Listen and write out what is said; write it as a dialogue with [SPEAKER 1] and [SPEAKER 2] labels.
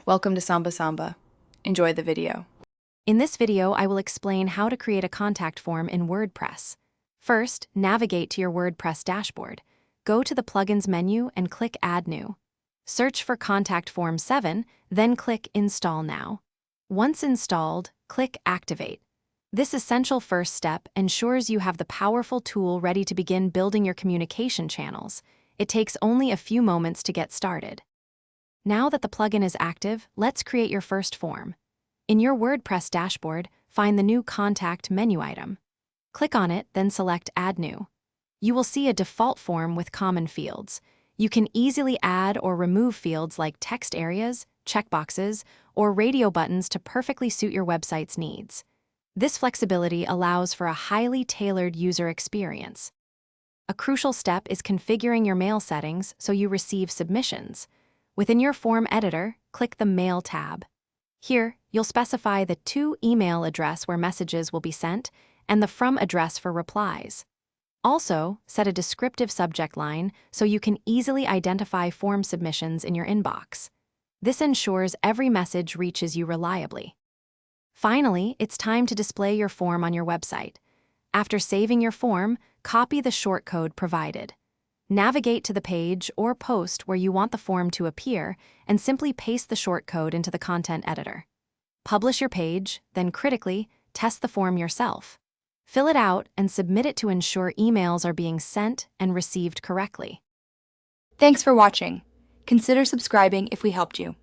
[SPEAKER 1] Welcome to Samba Samba. Enjoy the video.
[SPEAKER 2] In this video, I will explain how to create a contact form in WordPress. First, navigate to your WordPress dashboard. Go to the Plugins menu and click Add New. Search for Contact Form 7, then click Install Now. Once installed, click Activate. This essential first step ensures you have the powerful tool ready to begin building your communication channels. It takes only a few moments to get started. Now that the plugin is active, let's create your first form. In your WordPress dashboard, find the new Contact menu item. Click on it, then select Add New. You will see a default form with common fields. You can easily add or remove fields like text areas, checkboxes, or radio buttons to perfectly suit your website's needs. This flexibility allows for a highly tailored user experience. A crucial step is configuring your mail settings so you receive submissions. Within your form editor, click the Mail tab. Here, you'll specify the to email address where messages will be sent and the from address for replies. Also, set a descriptive subject line so you can easily identify form submissions in your inbox. This ensures every message reaches you reliably. Finally, it's time to display your form on your website. After saving your form, copy the shortcode provided. Navigate to the page or post where you want the form to appear and simply paste the shortcode into the content editor. Publish your page, then critically, test the form yourself. Fill it out and submit it to ensure emails are being sent and received correctly.
[SPEAKER 3] Thanks for watching. Consider subscribing if we helped you.